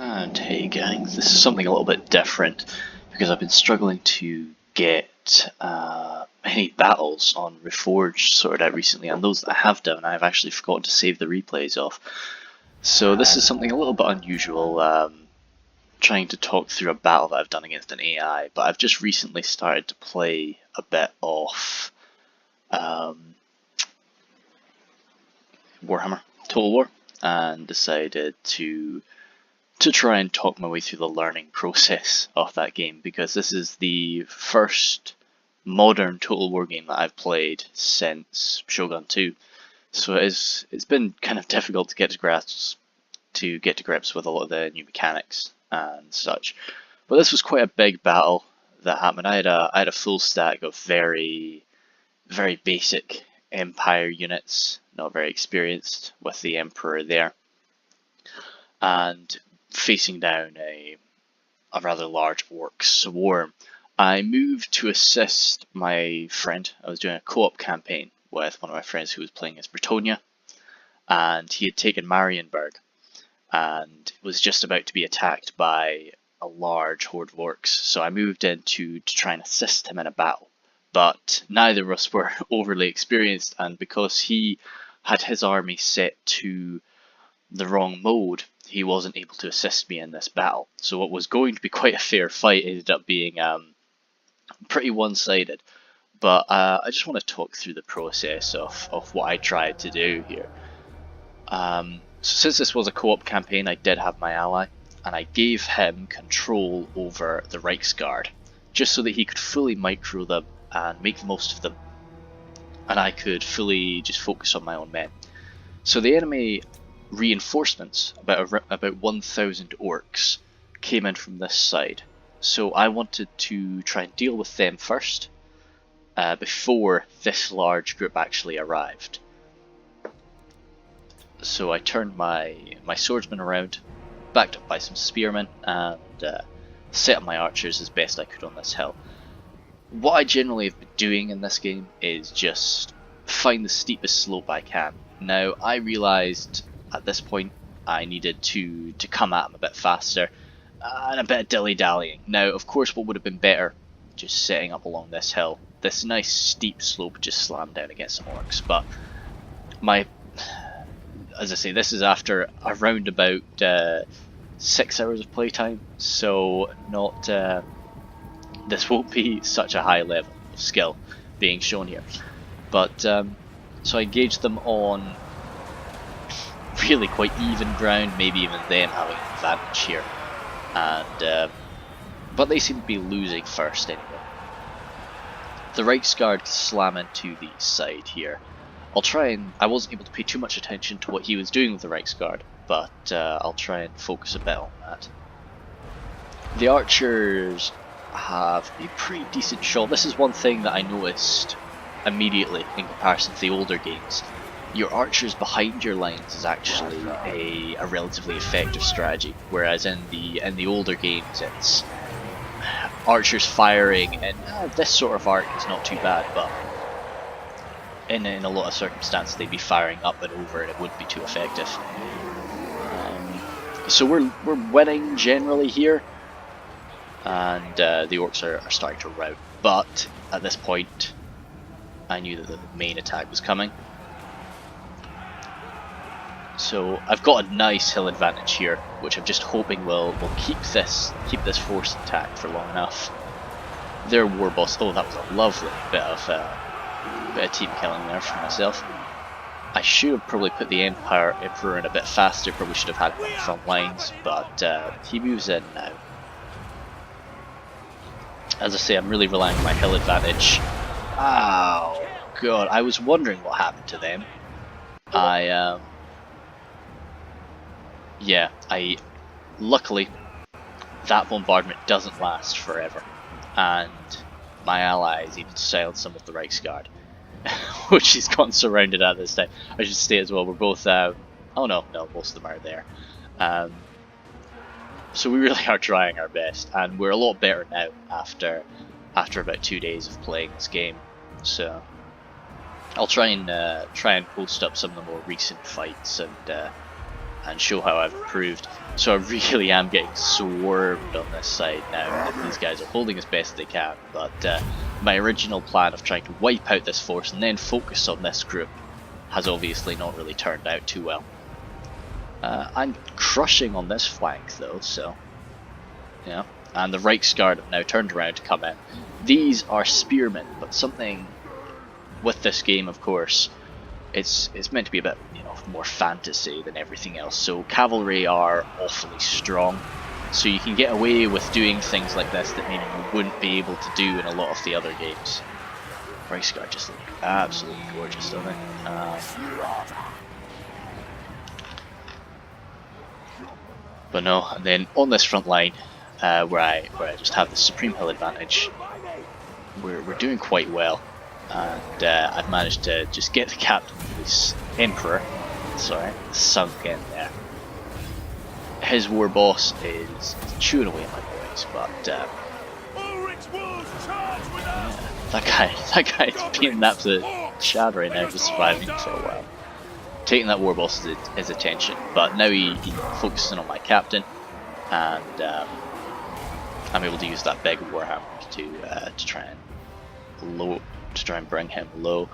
And hey gang, this is something a little bit different because I've been struggling to get any battles on Reforged sorted out recently, and those that I have done I've actually forgotten to save the replays of. So this is something a little bit unusual, trying to talk through a battle that I've done against an AI, but I've just recently started to play a bit of Warhammer Total War and decided to try and talk my way through the learning process of that game, because this is the first modern Total War game that I've played since Shogun 2. So it's been kind of difficult to get to grips with a lot of the new mechanics and such. But this was quite a big battle that happened. I had a full stack of very basic Empire units, not very experienced, with the Emperor there, and facing down a rather large orc swarm. I moved to assist my friend. I was doing a co-op campaign with one of my friends who was playing as Bretonia, and he had taken Marienburg and was just about to be attacked by a large horde of orcs. So I moved in to try and assist him in a battle, but neither of us were overly experienced, and because he had his army set to the wrong mode, he wasn't able to assist me in this battle. So what was going to be quite a fair fight ended up being pretty one-sided. But I just want to talk through the process of what I tried to do here. So since this was a co-op campaign, I did have my ally, and I gave him control over the Reichsguard, just so that he could fully micro them and make the most of them, and I could fully just focus on my own men. So the enemy reinforcements, about 1,000 orcs, came in from this side. So I wanted to try and deal with them first, before this large group actually arrived. So I turned my swordsmen around, backed up by some spearmen, and set up my archers as best I could on this hill. What I generally have been doing in this game is just find the steepest slope I can. Now I realised at this point I needed to come at him a bit faster and a bit of dilly-dallying. Now of course what would have been better, just setting up along this hill. This nice steep slope just slammed down against some orcs, but as I say, this is after around about 6 hours of playtime, so not this won't be such a high level of skill being shown here. But so I engaged them on really quite even ground, maybe even them having an advantage here, and but they seem to be losing first anyway. The Reichsguard slam into the side here. I wasn't able to pay too much attention to what he was doing with the Reichsguard, but I'll try and focus a bit on that. The archers have a pretty decent shot. This is one thing that I noticed immediately in comparison to the older games. Your archers behind your lines is actually a relatively effective strategy, whereas in the older games it's archers firing, and this sort of arc is not too bad, but in a lot of circumstances they'd be firing up and over and it wouldn't be too effective. So we're winning generally here, and the orcs are starting to rout, but at this point I knew that the main attack was coming. So I've got a nice hill advantage here, which I'm just hoping will keep this force intact for long enough. Their war boss, oh that was a lovely bit of team killing there for myself. I should have probably put the Emperor in a bit faster, probably should have had him on the front lines, but he moves in now. As I say, I'm really relying on my hill advantage. Oh god, I was wondering what happened to them. Luckily, that bombardment doesn't last forever, and my ally is able to silence some of the Reichsguard, which he's gotten surrounded at this time. I should say as well, we're both, oh no, most of them are there. So we really are trying our best, and we're a lot better now after about 2 days of playing this game. So I'll try and post up some of the more recent fights and and show how I've improved. So I really am getting swarmed on this side now. These guys are holding as best they can, but my original plan of trying to wipe out this force and then focus on this group has obviously not really turned out too well. I'm crushing on this flank though, so yeah. And the Reichsguard have now turned around to come in. These are spearmen, but something with this game, of course, it's meant to be a bit, you know, more fantasy than everything else. So cavalry are awfully strong, so you can get away with doing things like this that maybe you wouldn't be able to do in a lot of the other games. Reichsguard just look absolutely gorgeous, don't they? But no, and then on this front line, where I just have the Supreme Hill advantage, we're doing quite well. And I've managed to just get the captain of this Emperor, sorry, sunk in there. His war boss is chewing away at my boys, but yeah, that guy's being an absolute shad right now, just surviving for a while. Taking that war boss his attention, but now he's focusing on my captain, and I'm able to use that big Warhammer to try and bring him low.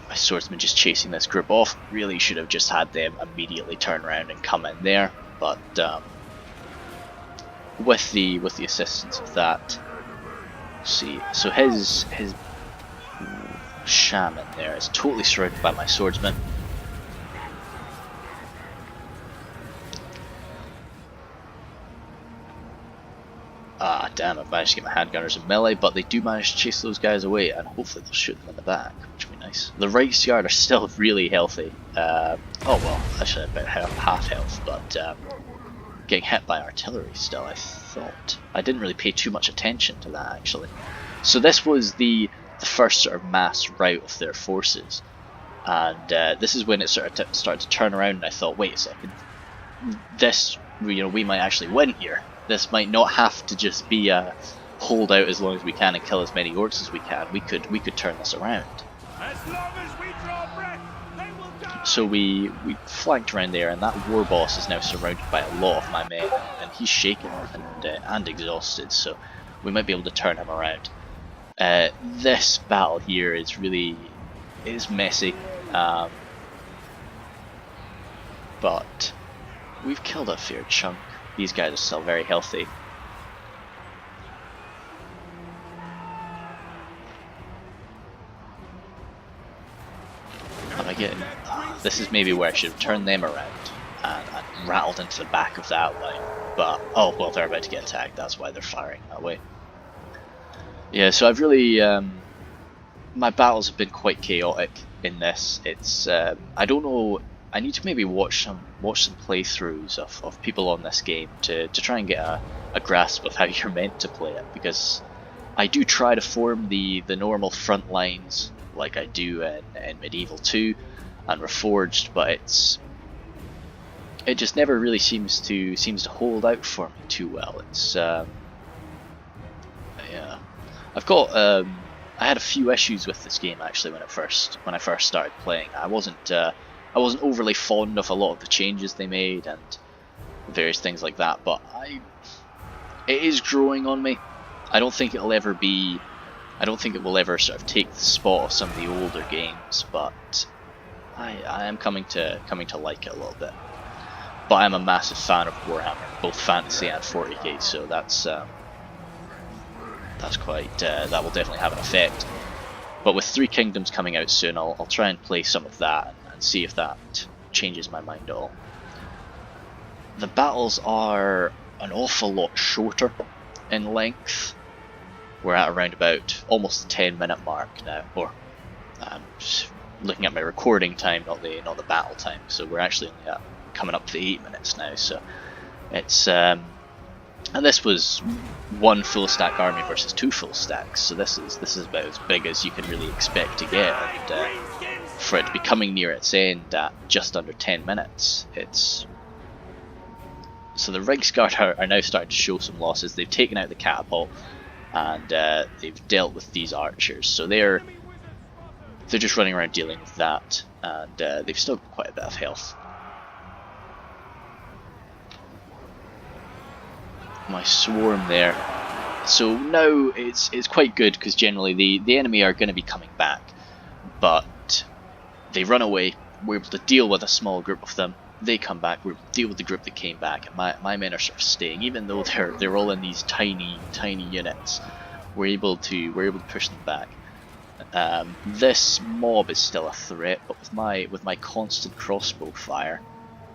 My swordsman just chasing this group off. Really should have just had them immediately turn around and come in there, but with the assistance of that, see, so his shaman there is totally surrounded by my swordsman. Ah, damn, I've managed to get my handgunners in melee, but they do manage to chase those guys away, and hopefully they'll shoot them in the back, which would be nice. The Reichsguard are still really healthy. Oh well, actually about half health, but getting hit by artillery still, I thought. I didn't really pay too much attention to that, actually. So this was the first sort of mass rout of their forces, and this is when it sort of started to turn around, and I thought, wait a second, this, you know, we might actually win here. This might not have to just be a hold out as long as we can and kill as many orcs as we can. We could turn this around. As long as we draw breath, they will die. So we flanked around there, and that war boss is now surrounded by a lot of my men, and he's shaken and exhausted. So we might be able to turn him around. This battle here is messy, but we've killed a fair chunk. These guys are still very healthy. Am I getting... this is maybe where I should have turned them around and rattled into the back of that line. But, oh, well, they're about to get attacked. That's why they're firing that way. Yeah, so I've really... my battles have been quite chaotic in this. It's... I don't know... I need to maybe watch some playthroughs of people on this game to try and get a grasp of how you're meant to play it, because I do try to form the normal front lines like I do in Medieval 2 and Reforged, but it just never really seems to hold out for me too well. It's yeah, I've got I had a few issues with this game actually when I first started playing. I wasn't overly fond of a lot of the changes they made and various things like that, but it is growing on me. I don't think it will ever sort of take the spot of some of the older games, but I am coming to like it a little bit. But I'm a massive fan of Warhammer, both fantasy and 40k, so that's quite that will definitely have an effect. But with Three Kingdoms coming out soon, I'll try and play some of that and see if that changes my mind at all. The battles are an awful lot shorter in length. We're at around about almost the 10-minute mark now, or looking at my recording time, not the battle time. So we're actually only coming up to 8 minutes now. So it's and this was one full stack army versus two full stacks. So this is about as big as you can really expect to get, and for it to be coming near its end at just under 10 minutes, it's... So the Reichsguard are now starting to show some losses. They've taken out the catapult, and they've dealt with these archers. So they're just running around dealing with that, and they've still got quite a bit of health. my swarm there. So now it's quite good because generally the enemy are going to be coming back, but they run away. We're able to deal with a small group of them. They come back. We're able to deal with the group that came back, and my men are sort of staying, even though they're all in these tiny units. We're able to push them back. This mob is still a threat, but with my constant crossbow fire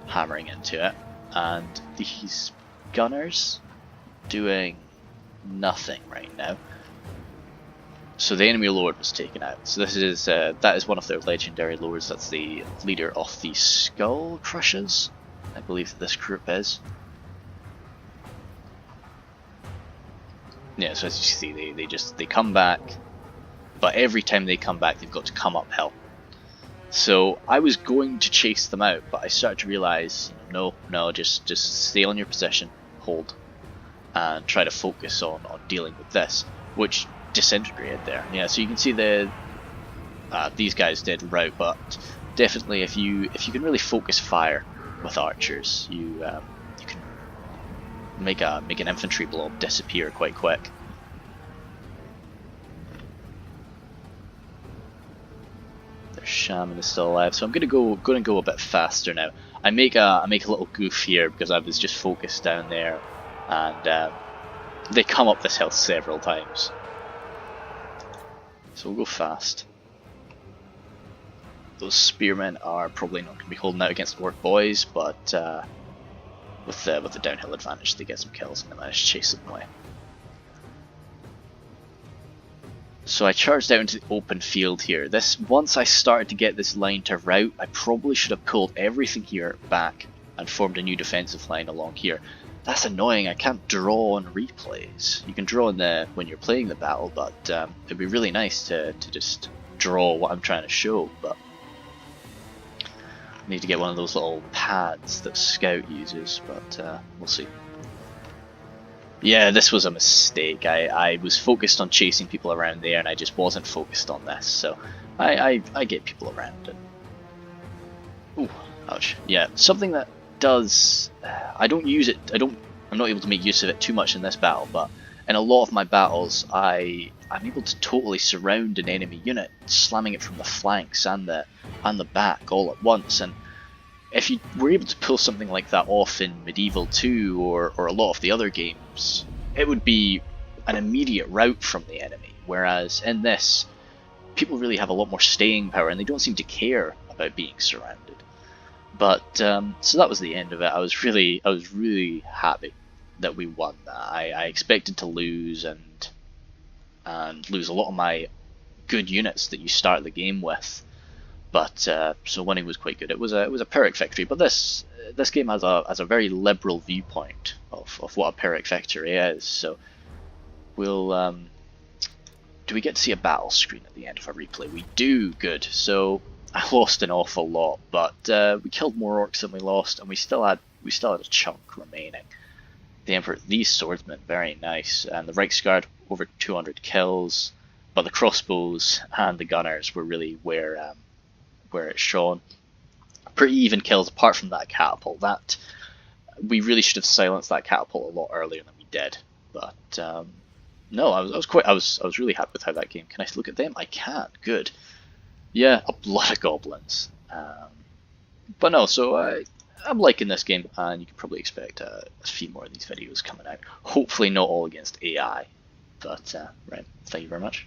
hammering into it, and these gunners doing nothing right now. So the enemy lord was taken out. So this is that is one of their legendary lords. That's the leader of the Skull Crushers, I believe that this group is. Yeah, so as you see, they come back, but every time they come back, they've got to come uphill. So I was going to chase them out, but I started to realise, no, just stay on your position, hold, and try to focus on dealing with this, which disintegrated there. Yeah, so you can see these guys did rout, but definitely if you can really focus fire with archers, you can make an infantry blob disappear quite quick. Their shaman is still alive, so I'm gonna go a bit faster now. I make a little goof here because I was just focused down there, and they come up this hill several times. So we'll go fast. Those spearmen are probably not going to be holding out against the orc boys, but with the downhill advantage, they get some kills and they manage to chase them away. So I charged out into the open field here. Once I started to get this line to rout, I probably should have pulled everything here back and formed a new defensive line along here. That's annoying, I can't draw on replays. You can draw when you're playing the battle, but it'd be really nice to just draw what I'm trying to show, but I need to get one of those little pads that Scout uses, but we'll see. Yeah, this was a mistake. I was focused on chasing people around there and I just wasn't focused on this, so I get people around it. Ooh, ouch. Yeah, something that does I don't use it. I'm not able to make use of it too much in this battle, but in a lot of my battles I'm able to totally surround an enemy unit, slamming it from the flanks and the back all at once. And if you were able to pull something like that off in Medieval 2 or a lot of the other games, it would be an immediate rout from the enemy, whereas in this people really have a lot more staying power and they don't seem to care about being surrounded. But so that was the end of it. I was really happy that we won that. I expected to lose and lose a lot of my good units that you start the game with, but so winning was quite good. It was a Pyrrhic victory, but this game has a very liberal viewpoint of what a Pyrrhic victory is. So we'll do we get to see a battle screen at the end of a replay? We do. Good. So I lost an awful lot, but we killed more orcs than we lost, and we still had a chunk remaining. The Emperor, these swordsmen, very nice, and the Reichsguard over 200 kills, but the crossbows and the gunners were really where it shone. Pretty even kills apart from that catapult. That we really should have silenced that catapult a lot earlier than we did, but no, I was really happy with how that game. Can I look at them? I can. Good. Yeah, a lot of goblins. But no, so I'm liking this game, and you can probably expect a few more of these videos coming out. Hopefully not all against AI, but right, thank you very much.